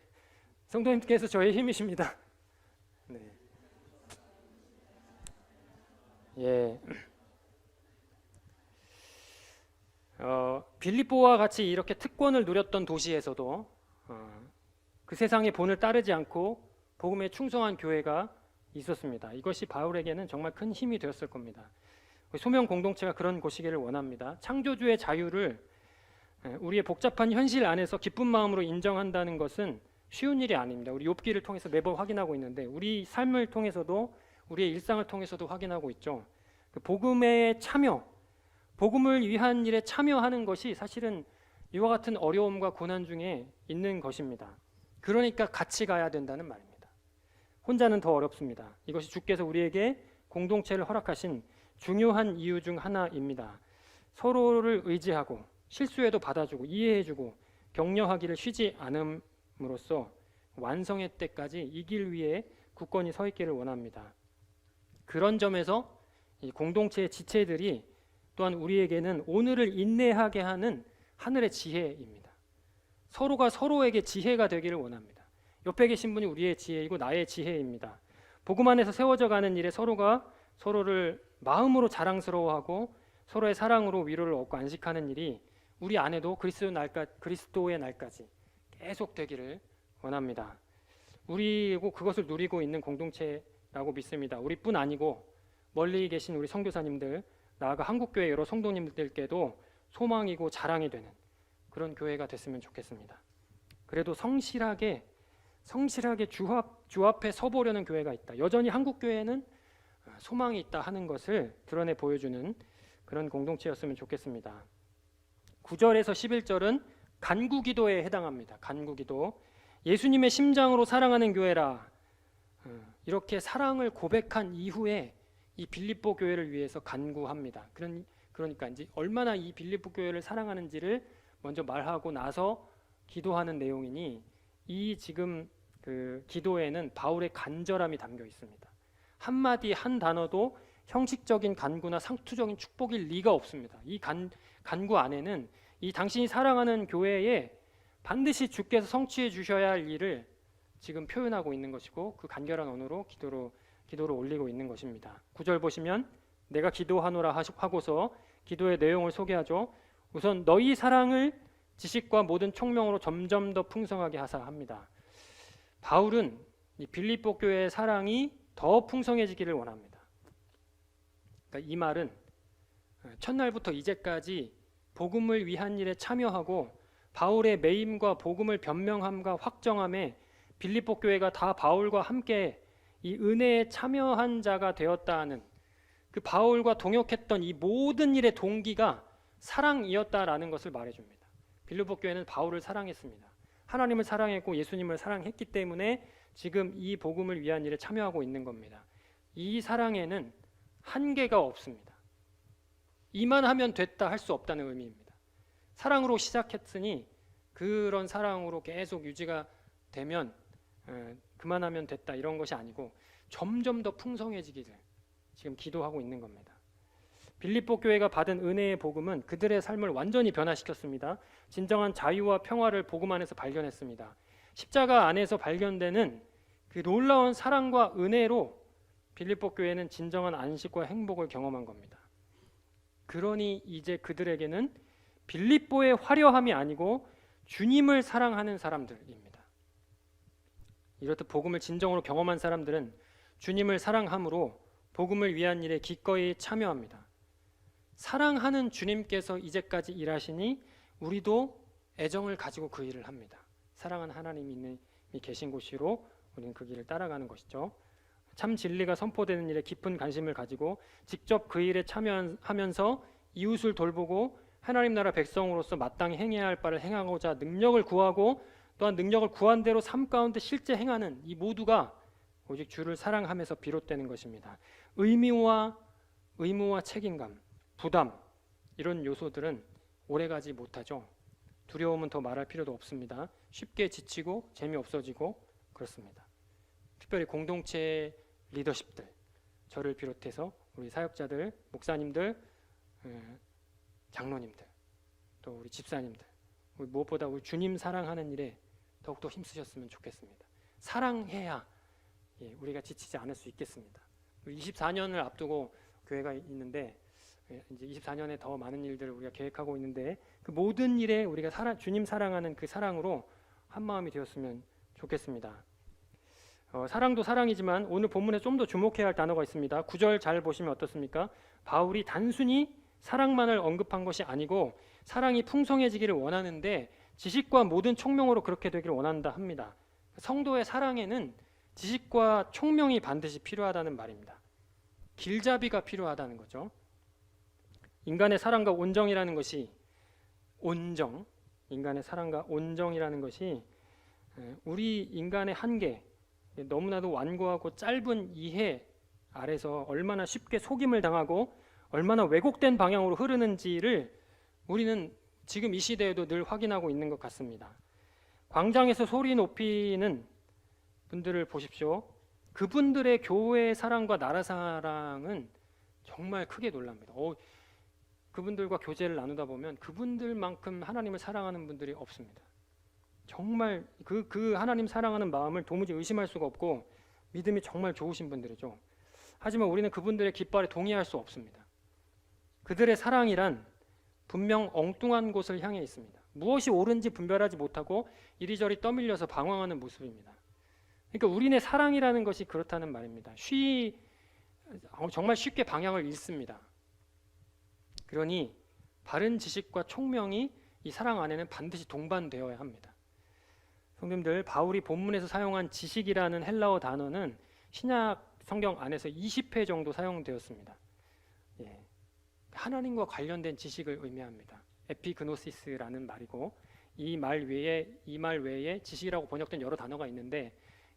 [SPEAKER 2] 성도님께서 저의 힘이십니다. 네. 예. 빌립보와 같이 이렇게 특권을 누렸던 도시에서도 그 세상의 본을 따르지 않고 복음에 충성한 교회가 있었습니다. 이것이 바울에게는 정말 큰 힘이 되었을 겁니다. 소명 공동체가 그런 곳이기를 원합니다. 창조주의 자유를 우리의 복잡한 현실 안에서 기쁜 마음으로 인정한다는 것은 쉬운 일이 아닙니다. 우리 욥기를 통해서 매번 확인하고 있는데, 우리 삶을 통해서도, 우리의 일상을 통해서도 확인하고 있죠. 그 복음의 참여, 복음을 위한 일에 참여하는 것이 사실은 이와 같은 어려움과 고난 중에 있는 것입니다. 그러니까 같이 가야 된다는 말입니다. 혼자는 더 어렵습니다. 이것이 주께서 우리에게 공동체를 허락하신 중요한 이유 중 하나입니다. 서로를 의지하고 실수에도 받아주고 이해해주고 격려하기를 쉬지 않음으로써 완성의 때까지 이 길 위에 굳건히 서 있기를 원합니다. 그런 점에서 이 공동체의 지체들이 또한 우리에게는 오늘을 인내하게 하는 하늘의 지혜입니다. 서로가 서로에게 지혜가 되기를 원합니다. 옆에 계신 분이 우리의 지혜이고 나의 지혜입니다. 복음 안에서 세워져 가는 일에 서로가 서로를 마음으로 자랑스러워하고 서로의 사랑으로 위로를 얻고 안식하는 일이 우리 안에도 그리스도의 날까지 계속 되기를 원합니다. 우리고 그것을 누리고 있는 공동체라고 믿습니다. 우리뿐 아니고 멀리 계신 우리 선교사님들, 나아가 한국교회 여러 성도님들께도 소망이고 자랑이 되는 그런 교회가 됐으면 좋겠습니다. 그래도 성실하게 주 앞에 서보려는 교회가 있다. 여전히 한국교회는 소망이 있다 하는 것을 드러내 보여주는 그런 공동체였으면 좋겠습니다. 9절에서 11절은 간구기도에 해당합니다. 간구기도. 예수님의 심장으로 사랑하는 교회라. 이렇게 사랑을 고백한 이후에 이 빌립보 교회를 위해서 간구합니다. 그러니까 이제 얼마나 이 빌립보 교회를 사랑하는지를 먼저 말하고 나서 기도하는 내용이니, 이 지금 그 기도에는 바울의 간절함이 담겨 있습니다. 한마디 한 단어도 형식적인 간구나 상투적인 축복일 리가 없습니다. 이 간구 안에는 이 당신이 사랑하는 교회에 반드시 주께서 성취해 주셔야 할 일을 지금 표현하고 있는 것이고, 그 간결한 언어로 기도를 올리고 있는 것입니다. 9절 보시면 내가 기도하노라 하고서 기도의 내용을 소개하죠. 우선 너희 사랑을 지식과 모든 총명으로 점점 더 풍성하게 하사 합니다. 바울은 이 빌립보 교회의 사랑이 더 풍성해지기를 원합니다. 그러니까 이 말은 첫날부터 이제까지 복음을 위한 일에 참여하고 바울의 매임과 복음을 변명함과 확정함에 빌립보 교회가 다 바울과 함께 이 은혜에 참여한 자가 되었다는, 그 바울과 동역했던 이 모든 일의 동기가 사랑이었다라는 것을 말해줍니다. 빌립보 교회는 바울을 사랑했습니다. 하나님을 사랑했고 예수님을 사랑했기 때문에 지금 이 복음을 위한 일에 참여하고 있는 겁니다. 이 사랑에는 한계가 없습니다. 이만하면 됐다 할 수 없다는 의미입니다. 사랑으로 시작했으니 그런 사랑으로 계속 유지가 되면 그만하면 됐다 이런 것이 아니고 점점 더 풍성해지기를 지금 기도하고 있는 겁니다. 빌립보 교회가 받은 은혜의 복음은 그들의 삶을 완전히 변화시켰습니다. 진정한 자유와 평화를 복음 안에서 발견했습니다. 십자가 안에서 발견되는 그 놀라운 사랑과 은혜로 빌립보 교회는 진정한 안식과 행복을 경험한 겁니다. 그러니 이제 그들에게는 빌립보의 화려함이 아니고 주님을 사랑하는 사람들입니다. 이렇듯 복음을 진정으로 경험한 사람들은 주님을 사랑함으로 복음을 위한 일에 기꺼이 참여합니다. 사랑하는 주님께서 이제까지 일하시니 우리도 애정을 가지고 그 일을 합니다. 사랑하는 하나님이 계신 곳으로 우리는 그 길을 따라가는 것이죠. 참 진리가 선포되는 일에 깊은 관심을 가지고 직접 그 일에 참여하면서 이웃을 돌보고 하나님 나라 백성으로서 마땅히 행해야 할 바를 행하고자 능력을 구하고 또한 능력을 구한 대로 삶 가운데 실제 행하는 이 모두가 오직 주를 사랑하면서 비롯되는 것입니다. 의무와 책임감, 부담 이런 요소들은 오래가지 못하죠. 두려움은 더 말할 필요도 없습니다. 쉽게 지치고 재미없어지고 그렇습니다. 특별히 공동체 리더십들, 저를 비롯해서 우리 사역자들, 목사님들, 장로님들, 또 우리 집사님들, 무엇보다 우리 주님 사랑하는 일에 더욱더 힘쓰셨으면 좋겠습니다. 사랑해야 우리가 지치지 않을 수 있겠습니다. 24년을 앞두고 교회가 있는데 이제 24년에 더 많은 일들을 우리가 계획하고 있는데 그 모든 일에 우리가 주님 사랑하는 그 사랑으로 한 마음이 되었으면 좋겠습니다. 사랑도 사랑이지만 오늘 본문에 좀 더 주목해야 할 단어가 있습니다. 9절 잘 보시면 어떻습니까? 바울이 단순히 사랑만을 언급한 것이 아니고 사랑이 풍성해지기를 원하는데 지식과 모든 총명으로 그렇게 되기를 원한다 합니다. 성도의 사랑에는 지식과 총명이 반드시 필요하다는 말입니다. 길잡이가 필요하다는 거죠. 인간의 사랑과 온정이라는 것이 인간의 사랑과 온정이라는 것이 우리 인간의 한계, 너무나도 완고하고 짧은 이해 아래서 얼마나 쉽게 속임을 당하고 얼마나 왜곡된 방향으로 흐르는지를 우리는 지금 이 시대에도 늘 확인하고 있는 것 같습니다. 광장에서 소리 높이는 분들을 보십시오. 그분들의 교회의 사랑과 나라 사랑은 정말 크게 놀랍니다. 그분들과 교제를 나누다 보면 그분들만큼 하나님을 사랑하는 분들이 없습니다. 정말 그 하나님 사랑하는 마음을 도무지 의심할 수가 없고 믿음이 정말 좋으신 분들이죠. 하지만 우리는 그분들의 깃발에 동의할 수 없습니다. 그들의 사랑이란 분명 엉뚱한 곳을 향해 있습니다. 무엇이 옳은지 분별하지 못하고 이리저리 떠밀려서 방황하는 모습입니다. 그러니까 우리네 사랑이라는 것이 그렇다는 말입니다. 정말 쉽게 방향을 잃습니다. 그러니 바른 지식과 총명이 이 사랑 안에는 반드시 동반되어야 합니다. 성도님들, 바울이 본문에서 사용한 지식이라는 헬라어 단어는 신약 성경 안에서 20회 정도 사용되었습니다. 하나님과 관련된 지식을 의미합니다. 에피그노시스라는 말이고 이 말 외에 지식이라고 번역된 여러 단어가 있는데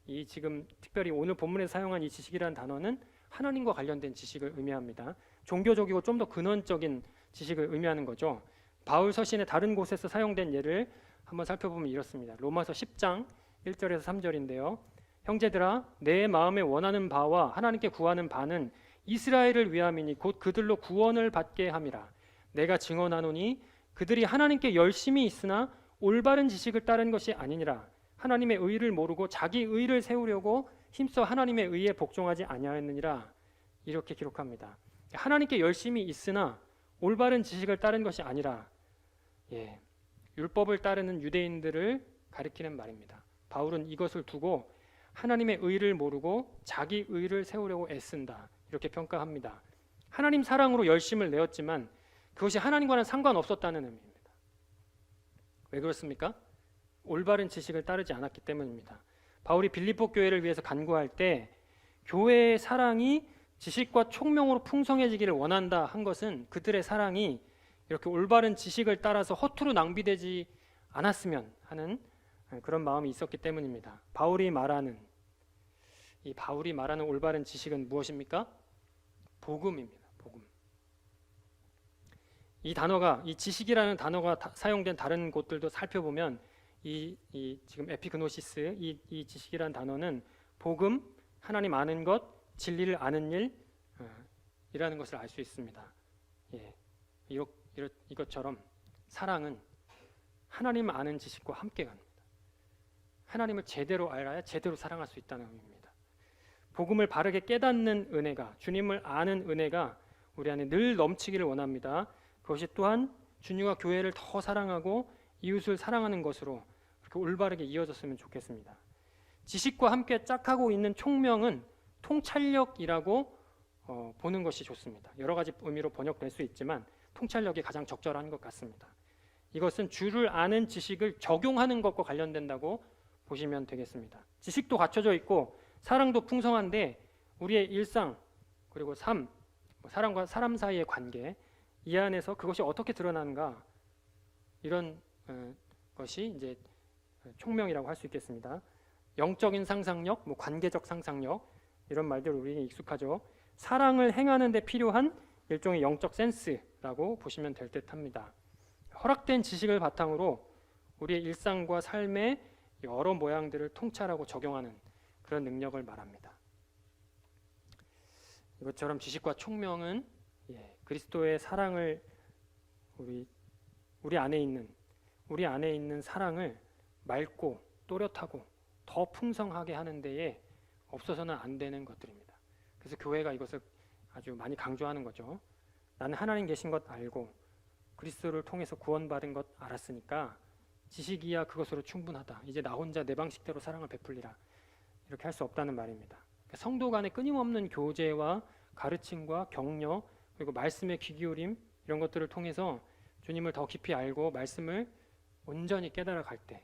[SPEAKER 2] 이 지금 특별히 오늘 본문에서 사용한 이 지식이라는 단어는 하나님과 관련된 지식을 의미합니다. 종교적이고 좀 더 근원적인 지식을 의미하는 거죠. 바울 서신의 다른 곳에서 사용된 예를 한번 살펴보면 이렇습니다. 로마서 10장 1절에서 3절인데요. 형제들아, 내 마음에 원하는 바와 하나님께 구하는 바는 이스라엘을 위함이니 곧 그들로 구원을 받게 함이라. 내가 증언하노니 그들이 하나님께 열심히 있으나 올바른 지식을 따른 것이 아니니라. 하나님의 의를 모르고 자기 의를 세우려고 힘써 하나님의 의에 복종하지 아니하였느니라. 이렇게 기록합니다. 하나님께 열심히 있으나 올바른 지식을 따른 것이 아니라 율법을 따르는 유대인들을 가리키는 말입니다. 바울은 이것을 두고 하나님의 의를 모르고 자기 의를 세우려고 애쓴다, 이렇게 평가합니다. 하나님 사랑으로 열심을 내었지만 그것이 하나님과는 상관없었다는 의미입니다. 왜 그렇습니까? 올바른 지식을 따르지 않았기 때문입니다. 바울이 빌립보 교회를 위해서 간구할 때 교회의 사랑이 지식과 총명으로 풍성해지기를 원한다 한 것은 그들의 사랑이 이렇게 올바른 지식을 따라서 허투루 낭비되지 않았으면 하는 그런 마음이 있었기 때문입니다. 바울이 말하는 올바른 지식은 무엇입니까? 복음입니다. 복음. 이 지식이라는 단어가 사용된 다른 곳들도 살펴보면 지금 에피그노시스 이 지식이라는 단어는 복음, 하나님 아는 것, 진리를 아는 일이라는 것을 알 수 있습니다. 이것처럼 사랑은 하나님 아는 지식과 함께 갑니다. 하나님을 제대로 알아야 제대로 사랑할 수 있다는 의미입니다. 복음을 바르게 깨닫는 은혜가, 주님을 아는 은혜가 우리 안에 늘 넘치기를 원합니다. 그것이 또한 주님과 교회를 더 사랑하고 이웃을 사랑하는 것으로 그렇게 올바르게 이어졌으면 좋겠습니다. 지식과 함께 짝하고 있는 총명은 통찰력이라고 보는 것이 좋습니다. 여러 가지 의미로 번역될 수 있지만 통찰력이 가장 적절한 것 같습니다. 이것은 주를 아는 지식을 적용하는 것과 관련된다고 보시면 되겠습니다. 지식도 갖춰져 있고 사랑도 풍성한데 우리의 일상 그리고 삶, 사람과 사람 사이의 관계 이 안에서 그것이 어떻게 드러나는가 이런 것이 이제 총명이라고 할 수 있겠습니다. 영적인 상상력, 관계적 상상력 이런 말들 우리에게 익숙하죠. 사랑을 행하는 데 필요한 일종의 영적 센스라고 보시면 될 듯합니다. 허락된 지식을 바탕으로 우리의 일상과 삶의 여러 모양들을 통찰하고 적용하는 그런 능력을 말합니다. 이것처럼 지식과 총명은 그리스도의 사랑을 우리 안에 있는 사랑을 맑고 또렷하고 더 풍성하게 하는 데에 없어서는 안 되는 것들입니다. 그래서 교회가 이것을 아주 많이 강조하는 거죠. 나는 하나님 계신 것 알고 그리스도를 통해서 구원받은 것 알았으니까 지식이야 그것으로 충분하다. 이제 나 혼자 내 방식대로 사랑을 베풀리라. 이렇게 할 수 없다는 말입니다. 그러니까 성도 간의 끊임없는 교제와 가르침과 격려 그리고 말씀의 귀 기울임 이런 것들을 통해서 주님을 더 깊이 알고 말씀을 온전히 깨달아 갈 때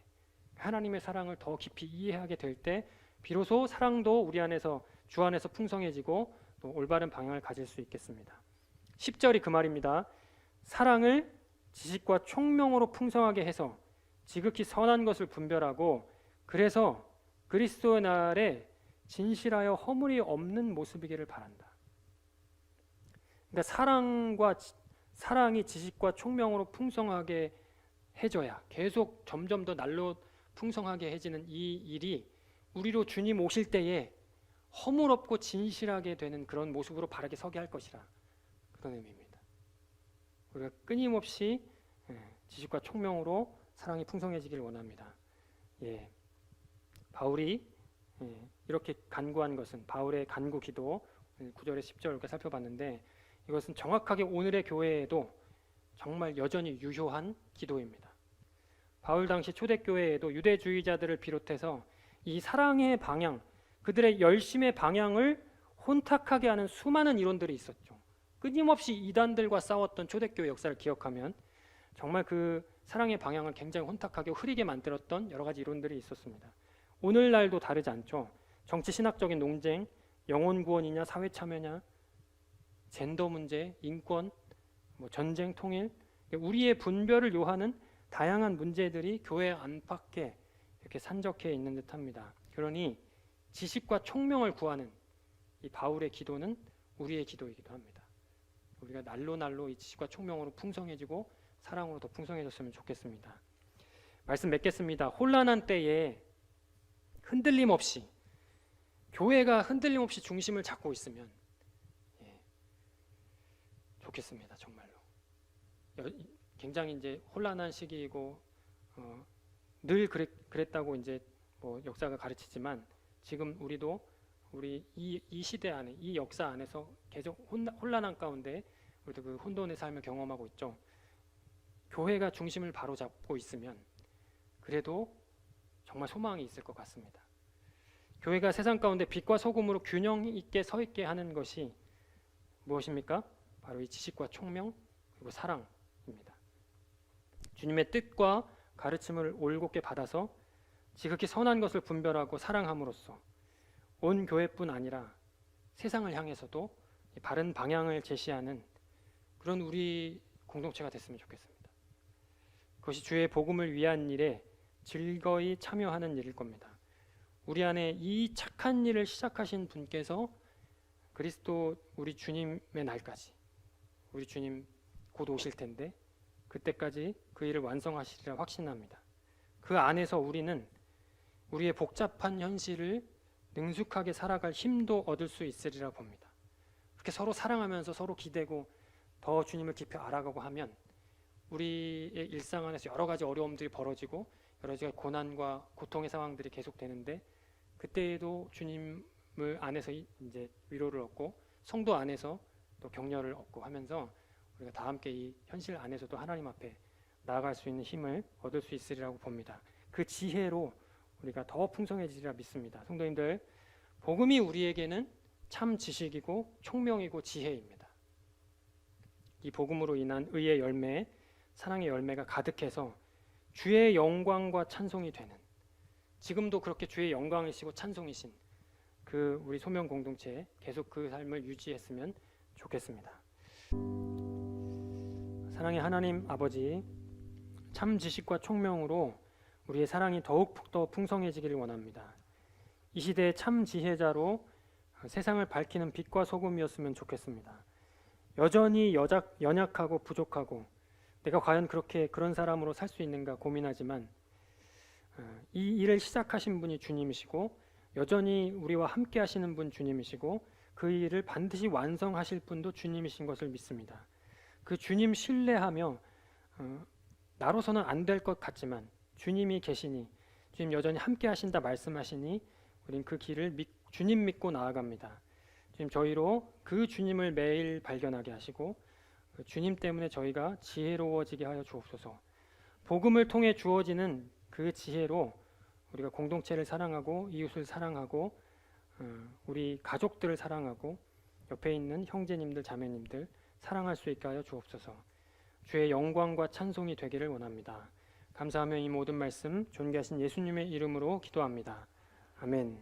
[SPEAKER 2] 하나님의 사랑을 더 깊이 이해하게 될 때 비로소 사랑도 우리 안에서 주 안에서 풍성해지고 또 올바른 방향을 가질 수 있겠습니다. 10절이 그 말입니다. 사랑을 지식과 총명으로 풍성하게 해서 지극히 선한 것을 분별하고 그래서 그리스도의 날에 진실하여 허물이 없는 모습이기를 바란다. 그러니까 사랑이 지식과 총명으로 풍성하게 해져야 계속 점점 더 날로 풍성하게 해지는 이 일이 우리로 주님 오실 때에 허물없고 진실하게 되는 그런 모습으로 바르게 서게 할 것이라 그런 의미입니다. 우리가 끊임없이 지식과 총명으로 사랑이 풍성해지기를 원합니다. 바울이 이렇게 간구한 것은 바울의 간구 기도 9절에 10절 이렇게 살펴봤는데 이것은 정확하게 오늘의 교회에도 정말 여전히 유효한 기도입니다. 바울 당시 초대교회에도 유대주의자들을 비롯해서 이 사랑의 방향, 그들의 열심의 방향을 혼탁하게 하는 수많은 이론들이 있었죠. 끊임없이 이단들과 싸웠던 초대교회 역사를 기억하면 정말 그 사랑의 방향을 굉장히 혼탁하게 흐리게 만들었던 여러 가지 이론들이 있었습니다. 오늘날도 다르지 않죠. 정치 신학적인 논쟁, 영혼 구원이냐 사회 참여냐, 젠더 문제, 인권, 전쟁, 통일, 우리의 분별을 요하는 다양한 문제들이 교회 안팎에 이렇게 산적해 있는 듯합니다. 그러니 지식과 총명을 구하는 이 바울의 기도는 우리의 기도이기도 합니다. 우리가 날로 이 지식과 총명으로 풍성해지고 사랑으로 더 풍성해졌으면 좋겠습니다. 말씀 맺겠습니다. 혼란한 때에 흔들림 없이 교회가 흔들림 없이 중심을 잡고 있으면 좋겠습니다. 정말로. 굉장히 이제 혼란한 시기이고 늘 그랬다고 이제 역사가 가르치지만 지금 우리도 우리 이 시대 안에 이 역사 안에서 계속 혼란한 가운데 우리도 그 혼돈의 삶을 경험하고 있죠. 교회가 중심을 바로 잡고 있으면 그래도 정말 소망이 있을 것 같습니다. 교회가 세상 가운데 빛과 소금으로 균형 있게 서 있게 하는 것이 무엇입니까? 바로 이 지식과 총명 그리고 사랑입니다. 주님의 뜻과 가르침을 올곧게 받아서 지극히 선한 것을 분별하고 사랑함으로써 온 교회뿐 아니라 세상을 향해서도 바른 방향을 제시하는 그런 우리 공동체가 됐으면 좋겠습니다. 그것이 주의 복음을 위한 일에 즐거이 참여하는 일일 겁니다. 우리 안에 이 착한 일을 시작하신 분께서 그리스도 우리 주님의 날까지 우리 주님 곧 오실 텐데 그때까지 그 일을 완성하시리라 확신합니다. 그 안에서 우리는 우리의 복잡한 현실을 능숙하게 살아갈 힘도 얻을 수 있으리라 봅니다. 그렇게 서로 사랑하면서 서로 기대고 더 주님을 깊이 알아가고 하면 우리의 일상 안에서 여러 가지 어려움들이 벌어지고 여러 가지 고난과 고통의 상황들이 계속되는데 그때에도 주님을 안에서 이제 위로를 얻고 성도 안에서 또 격려를 얻고 하면서 우리가 다 함께 이 현실 안에서도 하나님 앞에 나아갈 수 있는 힘을 얻을 수 있으리라고 봅니다. 그 지혜로 우리가 더 풍성해지리라 믿습니다. 성도님들, 복음이 우리에게는 참 지식이고 총명이고 지혜입니다. 이 복음으로 인한 의의 열매, 사랑의 열매가 가득해서 주의 영광과 찬송이 되는, 지금도 그렇게 주의 영광이시고 찬송이신 그 우리 소명 공동체 계속 그 삶을 유지했으면 좋겠습니다. 사랑의 하나님 아버지, 참 지식과 총명으로 우리의 사랑이 더욱 더 풍성해지기를 원합니다. 이 시대의 참 지혜자로 세상을 밝히는 빛과 소금이었으면 좋겠습니다. 여전히 연약하고 부족하고 내가 과연 그런 사람으로 살 수 있는가 고민하지만 이 일을 시작하신 분이 주님이시고 여전히 우리와 함께 하시는 분 주님이시고 그 일을 반드시 완성하실 분도 주님이신 것을 믿습니다. 그 주님 신뢰하며 나로서는 안 될 것 같지만 주님이 계시니, 주님 여전히 함께 하신다 말씀하시니 우린 그 길을 주님 믿고 나아갑니다. 주님, 저희로 그 주님을 매일 발견하게 하시고 그 주님 때문에 저희가 지혜로워지게 하여 주옵소서. 복음을 통해 주어지는 그 지혜로 우리가 공동체를 사랑하고 이웃을 사랑하고 우리 가족들을 사랑하고 옆에 있는 형제님들 자매님들 사랑할 수 있게 하여 주옵소서. 주의 영광과 찬송이 되기를 원합니다. 감사하며 이 모든 말씀 존귀하신 예수님의 이름으로 기도합니다. 아멘.